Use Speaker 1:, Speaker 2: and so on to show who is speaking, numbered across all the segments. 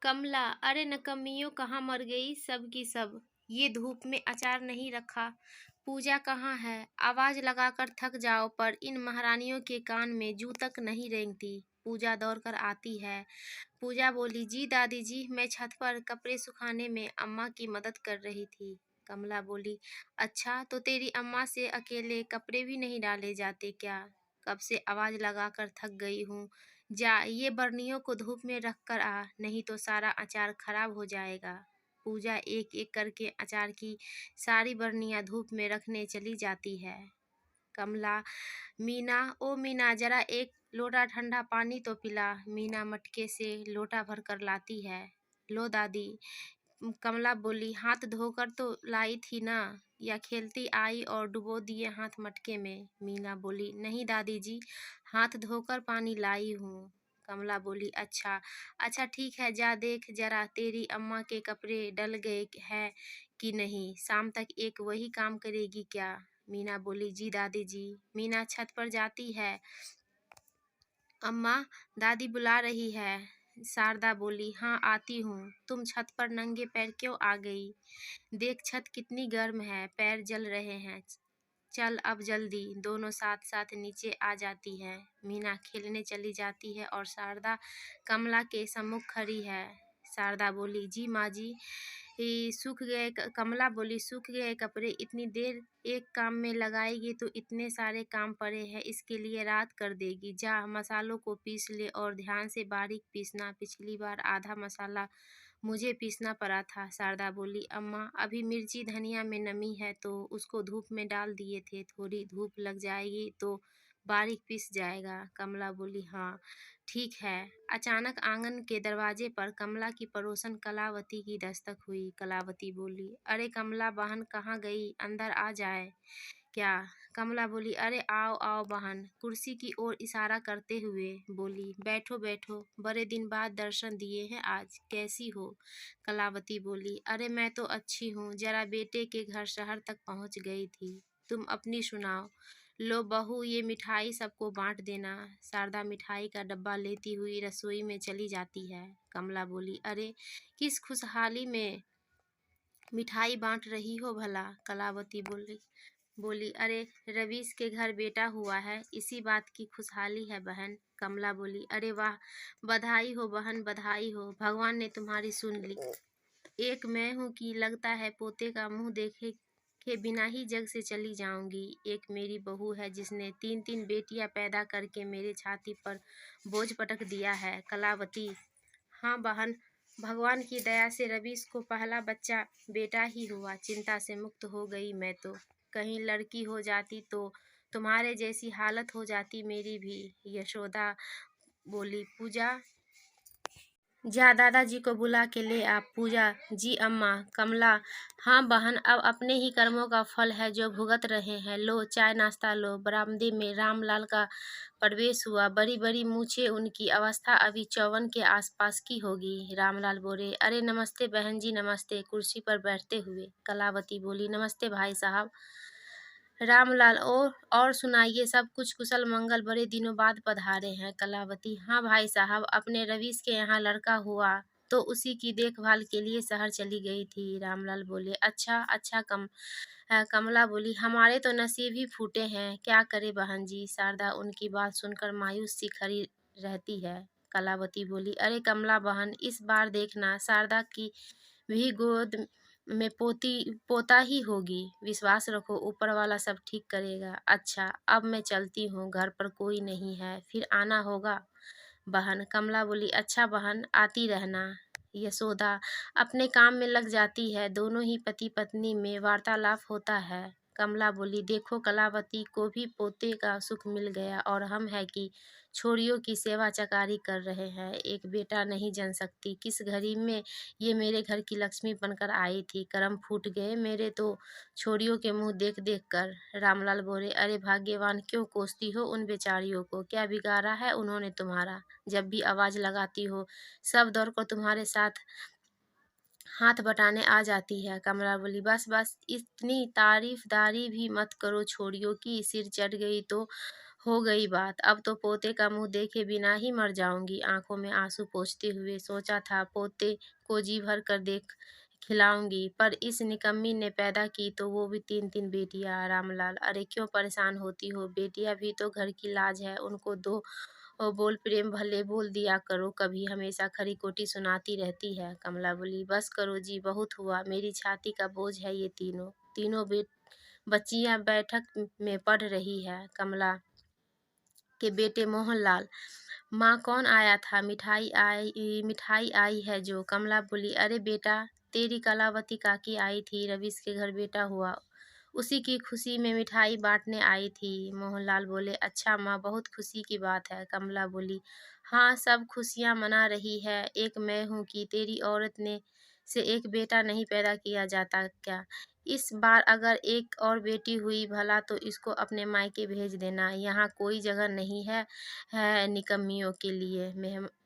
Speaker 1: कमला, अरे नकम्मियों कहाँ मर गई सब की सब। ये धूप में अचार नहीं रखा। पूजा कहाँ है? आवाज लगाकर थक जाओ पर इन महारानियों के कान में जू तक नहीं रेंगती। पूजा दौड़कर आती है। पूजा बोली, जी दादी जी, मैं छत पर कपड़े सुखाने में अम्मा की मदद कर रही थी। कमला बोली, अच्छा तो तेरी अम्मा से अकेले कपड़े भी नहीं डाले जाते क्या? कब से आवाज लगाकर थक गई हूँ। जा ये बर्नियों को धूप में रख कर आ, नहीं तो सारा अचार खराब हो जाएगा। पूजा एक एक करके अचार की सारी बर्नियां धूप में रखने चली जाती है। कमला, मीना, ओ मीना, जरा एक लोटा ठंडा पानी तो पिला। मीना मटके से लोटा भर कर लाती है। लो दादी। कमला बोली, हाथ धोकर तो लाई थी ना, या खेलती आई और डुबो दिए हाथ मटके में। मीना बोली, नहीं दादी जी, हाथ धोकर पानी लाई हूँ। कमला बोली, अच्छा अच्छा ठीक है, जा देख जरा तेरी अम्मा के कपड़े डल गए हैं कि नहीं, शाम तक एक वही काम करेगी क्या? मीना बोली, जी दादी जी। मीना छत पर जाती है। अम्मा, दादी बुला रही है। शारदा बोली, हाँ आती हूँ। तुम छत पर नंगे पैर क्यों आ गई? देख छत कितनी गर्म है, पैर जल रहे हैं। चल अब जल्दी। दोनों साथ साथ नीचे आ जाती है। मीना खेलने चली जाती है और शारदा कमला के सम्मुख खड़ी है। शारदा बोली, जी माँ जी, सूख गए। कमला बोली, सूख गए कपड़े इतनी देर एक काम में लगाएगी तो इतने सारे काम पड़े हैं, इसके लिए रात कर देगी। जा मसालों को पीस ले और ध्यान से बारीक पीसना, पिछली बार आधा मसाला मुझे पीसना पड़ा था। शारदा बोली, अम्मा अभी मिर्ची धनिया में नमी है तो उसको धूप में डाल दिए थे, थोड़ी धूप लग जाएगी तो बारीक पीस जाएगा। कमला बोली, हाँ ठीक है। अचानक आंगन के दरवाजे पर कमला की पड़ोसन कलावती की दस्तक हुई। कलावती बोली, अरे कमला बहन कहाँ गई, अंदर आ जाए क्या? कमला बोली, अरे आओ आओ बहन, कुर्सी की ओर इशारा करते हुए बोली, बैठो बैठो, बड़े दिन बाद दर्शन दिए हैं आज, कैसी हो? कलावती बोली, अरे मैं तो अच्छी हूँ, जरा बेटे के घर शहर तक पहुँच गई थी। तुम अपनी सुनाओ। लो बहू, ये मिठाई सबको बांट देना। शारदा मिठाई का डब्बा लेती हुई रसोई में चली जाती है। कमला बोली, अरे किस खुशहाली में मिठाई बांट रही हो भला? कलावती बोली, अरे रवीश के घर बेटा हुआ है, इसी बात की खुशहाली है बहन। कमला बोली, अरे वाह, बधाई हो बहन, बधाई हो, भगवान ने तुम्हारी सुन ली। एक मैं हूँ कि लगता है पोते का मुंह देखे के बिना ही जग से चली जाऊंगी। एक मेरी बहू है जिसने 3 3 बेटियां पैदा करके मेरे छाती पर बोझ पटक दिया है। कलावती, हाँ बहन, भगवान की दया से रवीश को पहला बच्चा बेटा ही हुआ, चिंता से मुक्त हो गई मैं तो। कहीं लड़की हो जाती तो तुम्हारे जैसी हालत हो जाती मेरी भी। यशोदा बोली, पूजा जा दादाजी को बुला के ले आ। पूजा, जी अम्मा। कमला, हाँ बहन, अब अपने ही कर्मों का फल है जो भुगत रहे हैं। लो चाय नाश्ता लो। बरामदे में रामलाल का प्रवेश हुआ। बड़ी बड़ी मूछें, उनकी अवस्था अभी 54 के आसपास की होगी। रामलाल बोले, अरे नमस्ते बहन जी, नमस्ते। कुर्सी पर बैठते हुए कलावती बोली, नमस्ते भाई साहब। रामलाल, और सुनाइए, सब कुछ कुशल मंगल, बड़े दिनों बाद पधारे हैं। कलावती, हाँ भाई साहब, अपने रवीश के यहाँ लड़का हुआ तो उसी की देखभाल के लिए शहर चली गई थी। रामलाल बोले, अच्छा अच्छा। कमला बोली, हमारे तो नसीब ही फूटे हैं, क्या करे बहन जी। शारदा उनकी बात सुनकर मायूस सी खड़ी रहती है। कलावती बोली, अरे कमला बहन, इस बार देखना शारदा की भी गोद में पोता ही होगी। विश्वास रखो, ऊपर वाला सब ठीक करेगा। अच्छा अब मैं चलती हूँ, घर पर कोई नहीं है, फिर आना होगा बहन। कमला बोली, अच्छा बहन, आती रहना। यशोदा अपने काम में लग जाती है। दोनों ही पति पत्नी में वार्तालाप होता है। कमला बोली, देखो कलावती को भी पोते का सुख मिल गया और हम है कि छोरियों की सेवा चकारी कर रहे हैं, एक बेटा नहीं जन सकती। किस घड़ी में ये मेरे घर की लक्ष्मी बनकर आई थी, कर्म फूट गए मेरे तो छोरियों के मुंह देख देख कर। रामलाल बोले, अरे भाग्यवान, क्यों कोसती हो उन बेचारियों को, क्या बिगाड़ा है उन्होंने तुम्हारा? जब भी आवाज लगाती हो सब दौड़ कर तुम्हारे साथ हाथ बटाने आ जाती है। कमला बोली, बस बस, इतनी तारीफदारी भी मत करो छोरियों की, सिर चढ़ गई तो हो गई बात, अब तो पोते का मुंह देखे बिना ही मर जाऊंगी। आंखों में आंसू पोंछते हुए सोचा था पोते को जी भर कर देख खिलाऊंगी, पर इस निकम्मी ने पैदा की तो वो भी 3-3 बेटियां। रामलाल, अरे क्यों परेशान होती हो, बेटियां भी तो घर की लाज है, उनको दो बोल प्रेम भले बोल दिया करो, कभी हमेशा खरी खोटी सुनाती रहती है। कमला बोली, बस करो जी, बहुत हुआ, मेरी छाती का बोझ है ये तीनों तीनों बच्चियां बैठक में पढ़ रही है। कमला के बेटे मोहनलाल, माँ कौन आया था, मिठाई आई है जो। कमला बोली, अरे बेटा, तेरी कलावती काकी आई थी, रवीश के घर बेटा हुआ, उसी की खुशी में मिठाई बांटने आई थी। मोहनलाल बोले, अच्छा माँ, बहुत खुशी की बात है। कमला बोली, हाँ, सब खुशियाँ मना रही है, एक मैं हूँ कि तेरी औरत ने से एक बेटा नहीं पैदा किया जाता क्या। इस बार अगर एक और बेटी हुई भला तो इसको अपने मायके भेज देना, यहाँ कोई जगह नहीं है निकम्मियों के लिए।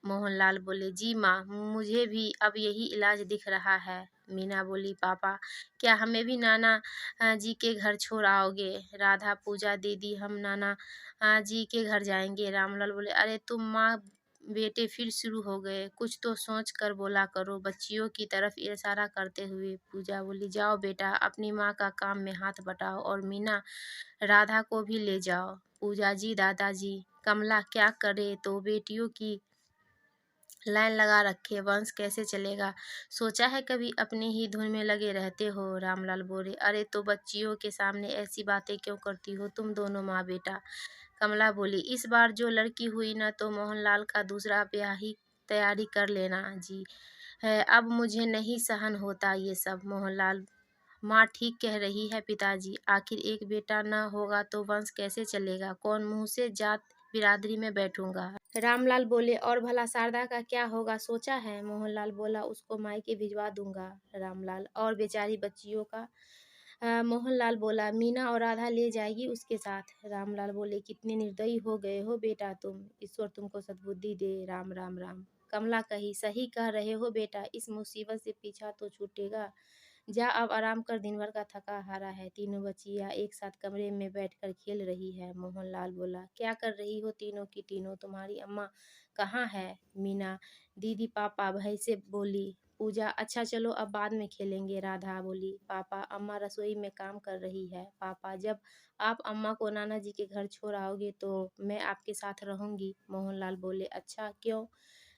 Speaker 1: मोहनलाल बोले, जी माँ, मुझे भी अब यही इलाज दिख रहा है। मीना बोली, पापा, क्या हमें भी नाना जी के घर छोड़ आओगे। राधा, पूजा दीदी, हम नाना जी के घर जाएंगे। रामलाल बोले, अरे तुम माँ बेटे फिर शुरू हो गए, कुछ तो सोच कर बोला करो। बच्चियों की तरफ इशारा करते हुए पूजा बोली, जाओ बेटा, अपनी माँ का काम में हाथ बटाओ, और मीना राधा को भी ले जाओ। पूजा, जी दादाजी। कमला, क्या करे, तो बेटियों की लाइन लगा रखे, वंश कैसे चलेगा। सोचा है कभी, अपनी ही धुन में लगे रहते हो। रामलाल बोले, अरे तो बच्चियों के सामने ऐसी बातें क्यों करती हो तुम दोनों माँ बेटा। कमला बोली, इस बार जो लड़की हुई ना तो मोहनलाल का दूसरा ब्याह ही तैयारी कर लेना जी है, अब मुझे नहीं सहन होता ये सब। मोहनलाल, माँ ठीक कह रही है पिताजी, आखिर एक बेटा न होगा तो वंश कैसे चलेगा, कौन मुंह से जात बिरादरी में बैठूंगा। रामलाल बोले, और भला शारदा का क्या होगा, सोचा है। मोहनलाल बोला, उसको मायके भिजवा दूंगा। रामलाल, और बेचारी बच्चियों का। मोहनलाल बोला, मीना और राधा ले जाएगी उसके साथ। रामलाल बोले, कितने निर्दयी हो गए हो बेटा तुम, ईश्वर तुमको सद्बुद्धि दे। राम राम राम। कमला कही, सही कह रहे हो बेटा, इस मुसीबत से पीछा तो छूटेगा। जा अब आराम कर, दिन भर का थका हारा है। तीनों बच्चियां एक साथ कमरे में बैठकर खेल रही है। मोहनलाल बोला, क्या कर रही हो तीनों की तीनों, तुम्हारी अम्मा कहाँ है। मीना, दीदी पापा भय से बोली। पूजा, अच्छा चलो अब बाद में खेलेंगे। राधा बोली, पापा, अम्मा रसोई में काम कर रही है। पापा, जब आप अम्मा को नाना जी के घर छोड़ आओगे तो मैं आपके साथ रहूंगी। मोहनलाल बोले, अच्छा क्यों।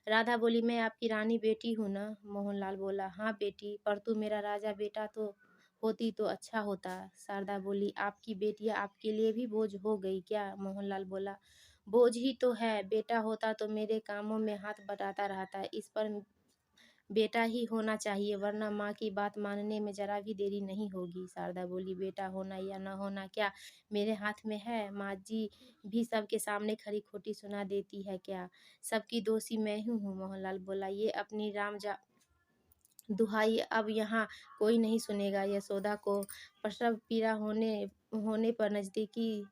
Speaker 1: राधा बोली, मैं आपकी रानी बेटी हूँ ना। मोहनलाल बोला, हाँ बेटी, पर तू मेरा राजा बेटा तो होती तो अच्छा होता। शारदा बोली, आपकी बेटियां आपके लिए भी बोझ हो गई क्या। मोहनलाल बोला, बोझ ही तो है, बेटा होता तो मेरे कामों में हाथ बटाता रहता, इस पर बेटा ही होना चाहिए, वरना माँ की बात मानने में जरा भी देरी नहीं होगी। शारदा बोली, बेटा होना या न होना क्या मेरे हाथ में है, माँ जी भी सबके सामने खरी खोटी सुना देती है क्या, सबकी दोषी मैं ही हूँ। मोहनलाल बोला, ये अपनी दुहाई अब यहाँ कोई नहीं सुनेगा। यशोदा को प्रसव पीड़ा होने पर नज़दीकी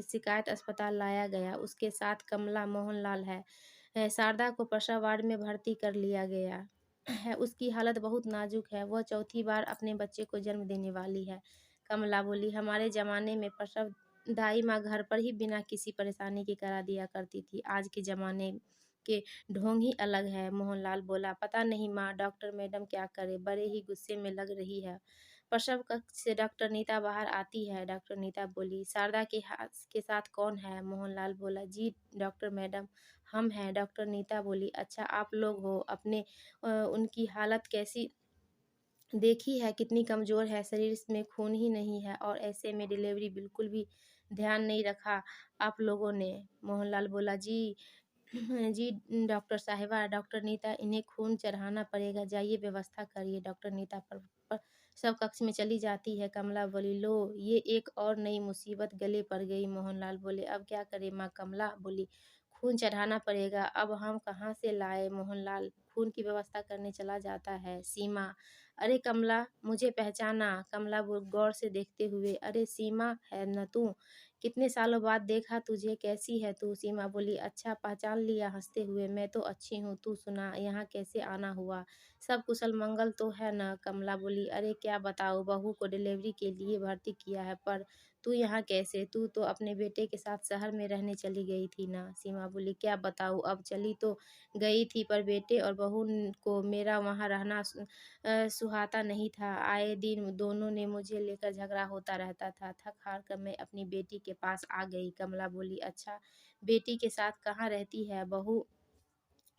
Speaker 1: शिकायत अस्पताल लाया गया, उसके साथ कमला, मोहनलाल है। शारदा को प्रसव वार्ड में भर्ती कर लिया गया है, उसकी हालत बहुत नाजुक है, वह चौथी बार अपने बच्चे को जन्म देने वाली है। कमला बोली, हमारे ज़माने में प्रसव दाई माँ घर पर ही बिना किसी परेशानी के करा दिया करती थी, आज के ज़माने के ढोंग ही अलग है। मोहनलाल बोला, पता नहीं माँ, डॉक्टर मैडम क्या करे, बड़े ही गुस्से में लग रही है। प्रसव कक्ष से डॉक्टर नीता बाहर आती है। डॉक्टर नीता बोली, शारदा के साथ कौन है। मोहनलाल बोला, जी डॉक्टर मैडम, हम हैं। डॉक्टर नीता बोली, अच्छा आप लोग हो, अपने उनकी हालत कैसी देखी है, कितनी कमज़ोर है, शरीर में खून ही नहीं है, और ऐसे में डिलीवरी बिल्कुल भी ध्यान नहीं रखा आप लोगों ने। मोहनलाल बोला, जी जी डॉक्टर साहिबा, डॉक्टर नीता, इन्हें खून चढ़ाना पड़ेगा, जाइए व्यवस्था करिए। डॉक्टर नीता पर सब कक्ष में चली जाती है। कमला बोली, लो ये एक और नई मुसीबत गले पड़ गई। मोहनलाल बोले, अब क्या करें माँ। कमला बोली, खून चढ़ाना पड़ेगा, अब हम कहाँ से लाए। मोहनलाल खून की व्यवस्था करने चला जाता है। सीमा, अरे कमला, मुझे पहचाना। कमला गौर से देखते हुए, अरे सीमा है न तू, कितने सालों बाद देखा तुझे, कैसी है तू। सीमा बोली, अच्छा पहचान लिया हंसते हुए, मैं तो अच्छी हूँ, तू सुना यहाँ कैसे आना हुआ, सब कुशल मंगल तो है न। कमला बोली, अरे क्या बताओ, बहू को डिलीवरी के लिए भर्ती किया है, पर तू यहाँ कैसे? तू तो अपने बेटे के साथ शहर में रहने चली गई थी ना? सीमा बोली, क्या बताऊँ, अब चली तो गई थी पर बेटे और बहू को मेरा वहाँ रहना सुहाता नहीं था। आए दिन दोनों ने मुझे लेकर झगड़ा होता रहता था। थक हार कर मैं अपनी बेटी के पास आ गई। कमला बोली, अच्छा बेटी के साथ कहाँ रहती है? बहू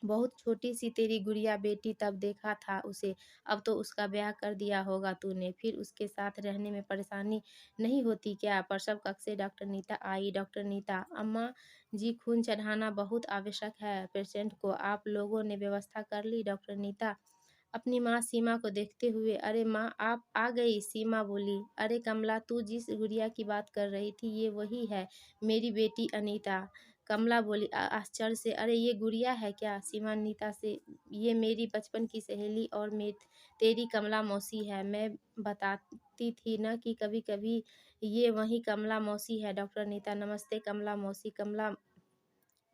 Speaker 1: बहुत छोटी सी तेरी गुड़िया बेटी, तब देखा था उसे, अब तो उसका ब्याह कर दिया होगा तूने, फिर उसके साथ रहने में परेशानी नहीं होती क्या? प्रसव कक्ष से डॉक्टर नीता आई। डॉक्टर नीता, अम्मा जी खून चढ़ाना बहुत आवश्यक है पेशेंट को, आप लोगों ने व्यवस्था कर ली? डॉक्टर नीता अपनी माँ सीमा को देखते हुए, अरे माँ आप आ गई? सीमा बोली, अरे कमला तू जिस गुड़िया की बात कर रही थी ये वही है, मेरी बेटी अनीता। कमला बोली आश्चर्य से, अरे ये गुड़िया है क्या? सीमा नीता से, ये मेरी बचपन की सहेली और तेरी कमला मौसी है, मैं बताती थी ना कि कभी कभी ये वही कमला मौसी है। डॉक्टर नीता, नमस्ते कमला मौसी। कमला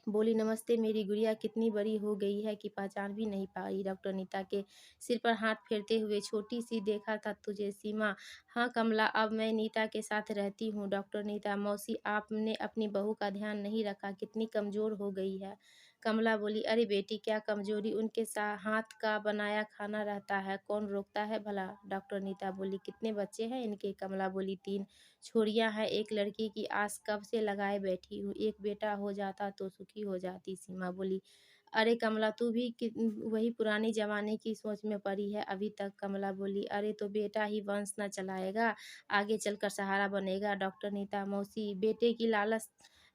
Speaker 1: बोली, नमस्ते, मेरी गुड़िया कितनी बड़ी हो गई है कि पहचान भी नहीं पाई। डॉक्टर नीता के सिर पर हाथ फेरते हुए, छोटी सी देखा था तुझे सीमा। हाँ कमला, अब मैं नीता के साथ रहती हूँ। डॉक्टर नीता, मौसी आपने अपनी बहू का ध्यान नहीं रखा, कितनी कमजोर हो गई है। कमला बोली, अरे बेटी क्या कमजोरी, उनके हाथ का बनाया खाना रहता है, कौन रोकता है भला? डॉक्टर नीता बोली, कितने बच्चे हैं इनके? कमला बोली, 3 छोरियां हैं, एक लड़की की आस कब से लगाए बैठी हूँ, एक बेटा हो जाता तो सुखी हो जाती। सीमा बोली, अरे कमला तू भी वही पुरानी जमाने की सोच में पड़ी है अभी तक। कमला बोली, अरे तो बेटा ही वंश न चलाएगा, आगे चलकर सहारा बनेगा। डॉक्टर नीता, मौसी बेटे की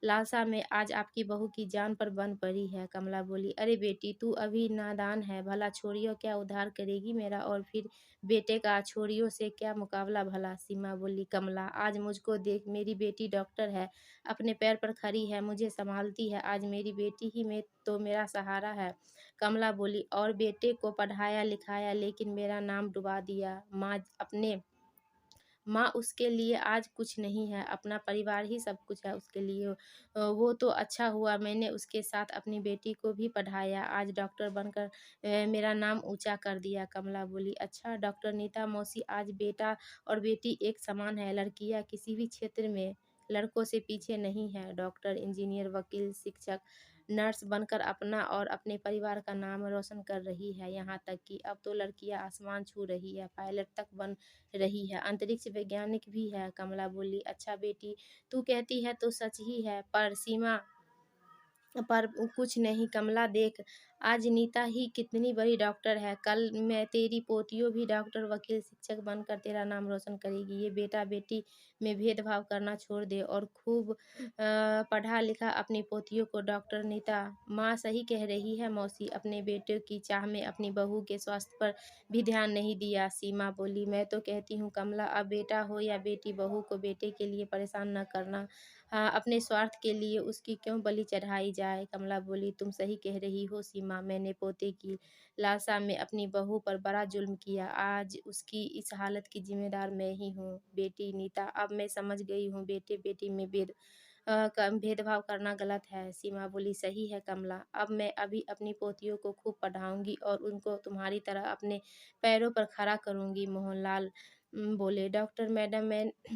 Speaker 1: लालसा में आज आपकी बहू की जान पर बन पड़ी है। कमला बोली, अरे बेटी तू अभी नादान है, भला छोरियों क्या उद्धार करेगी मेरा, और फिर बेटे का छोरियों से क्या मुकाबला भला? सीमा बोली, कमला आज मुझको देख, मेरी बेटी डॉक्टर है, अपने पैर पर खड़ी है, मुझे संभालती है, आज मेरी बेटी ही में तो मेरा सहारा है। कमला बोली, और बेटे को पढ़ाया लिखाया लेकिन मेरा नाम डुबा दिया। माँ उसके लिए आज कुछ नहीं है, अपना परिवार ही सब कुछ है उसके लिए। वो तो अच्छा हुआ मैंने उसके साथ अपनी बेटी को भी पढ़ाया, आज डॉक्टर बनकर मेरा नाम ऊंचा कर दिया। कमला बोली, अच्छा डॉक्टर नीता मौसी, आज बेटा और बेटी एक समान है, लड़कियां किसी भी क्षेत्र में लड़कों से पीछे नहीं है, डॉक्टर, इंजीनियर, वकील, शिक्षक, नर्स बनकर अपना और अपने परिवार का नाम रोशन कर रही है, यहाँ तक कि अब तो लड़कियां आसमान छू रही है, पायलट तक बन रही है, अंतरिक्ष वैज्ञानिक भी है। कमला बोली, अच्छा बेटी तू कहती है तो सच ही है, पर सीमा पर कुछ नहीं। कमला देख, आज नीता ही कितनी बड़ी डॉक्टर है, कल मैं तेरी पोतियों भी डॉक्टर, वकील, शिक्षक बनकर तेरा नाम रोशन करेगी। ये बेटा बेटी में भेदभाव करना छोड़ दे और खूब पढ़ा लिखा अपनी पोतियों को डॉक्टर। नीता, माँ सही कह रही है मौसी, अपने बेटे की चाह में अपनी बहू के स्वास्थ्य पर भी ध्यान नहीं दिया। सीमा बोली, मैं तो कहती हूँ कमला, अब बेटा हो या बेटी, बहू को बेटे के लिए परेशान न करना, हाँ अपने स्वार्थ के लिए उसकी क्यों बलि चढ़ाई जाए। कमला बोली, तुम सही कह रही हो सीमा, मैंने पोते की लालसा में अपनी बहू पर बड़ा जुल्म किया, आज उसकी इस हालत की जिम्मेदार मैं ही हूँ। बेटी नीता, अब मैं समझ गई हूँ, बेटे बेटी में भेदभाव करना गलत है। सीमा बोली, सही है कमला, अब मैं अभी अपनी पोतियों को खूब पढ़ाऊंगी और उनको तुम्हारी तरह अपने पैरों पर खड़ा करूंगी। मोहनलाल बोले, डॉक्टर मैडम,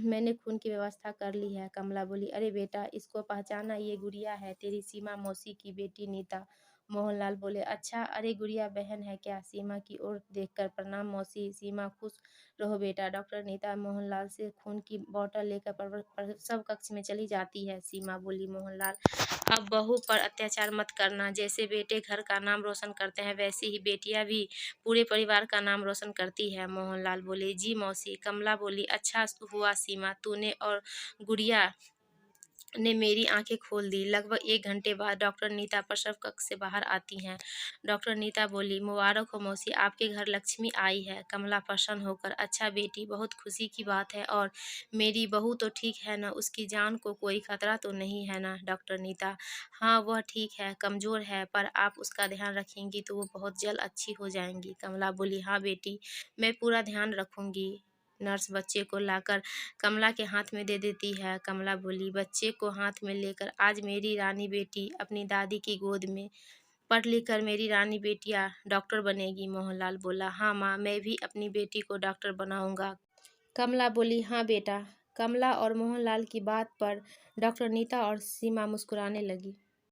Speaker 1: मैंने खून की व्यवस्था कर ली है। कमला बोली, अरे बेटा इसको पहचाना, ये गुड़िया है तेरी सीमा मौसी की बेटी नीता। मोहनलाल बोले, अच्छा, अरे गुड़िया बहन है क्या? सीमा की ओर देखकर, प्रणाम मौसी। सीमा, खुश रहो बेटा। डॉक्टर नीता मोहनलाल से खून की बोतल लेकर प्रसव कक्ष में चली जाती है। सीमा बोली, मोहनलाल अब बहू पर अत्याचार मत करना, जैसे बेटे घर का नाम रोशन करते हैं वैसे ही बेटियां भी पूरे परिवार का नाम रोशन करती है। मोहनलाल बोले, जी मौसी। कमला बोली, अच्छा हुआ सीमा तूने और गुड़िया ने मेरी आंखें खोल दी। लगभग 1 घंटे बाद डॉक्टर नीता प्रसव कक्ष से बाहर आती हैं। डॉक्टर नीता बोली, मुबारक हो मौसी, आपके घर लक्ष्मी आई है। कमला प्रसन्न होकर, अच्छा बेटी, बहुत खुशी की बात है, और मेरी बहू तो ठीक है ना, उसकी जान को कोई खतरा तो नहीं है ना? डॉक्टर नीता, हाँ वह ठीक है, कमज़ोर है, पर आप उसका ध्यान रखेंगी तो वो बहुत जल्द अच्छी हो जाएंगी। कमला बोली, हाँ बेटी, मैं पूरा ध्यान रखूंगी। नर्स बच्चे को लाकर कमला के हाथ में दे देती है। कमला बोली, बच्चे को हाथ में लेकर, आज मेरी रानी बेटी अपनी दादी की गोद में पढ़ लिख कर मेरी रानी बेटियां डॉक्टर बनेगी। मोहनलाल बोला, हाँ माँ, मैं भी अपनी बेटी को डॉक्टर बनाऊंगा। कमला बोली, हाँ बेटा, कमला और मोहनलाल की बात पर डॉक्टर नीता और सीमा मुस्कुराने लगी।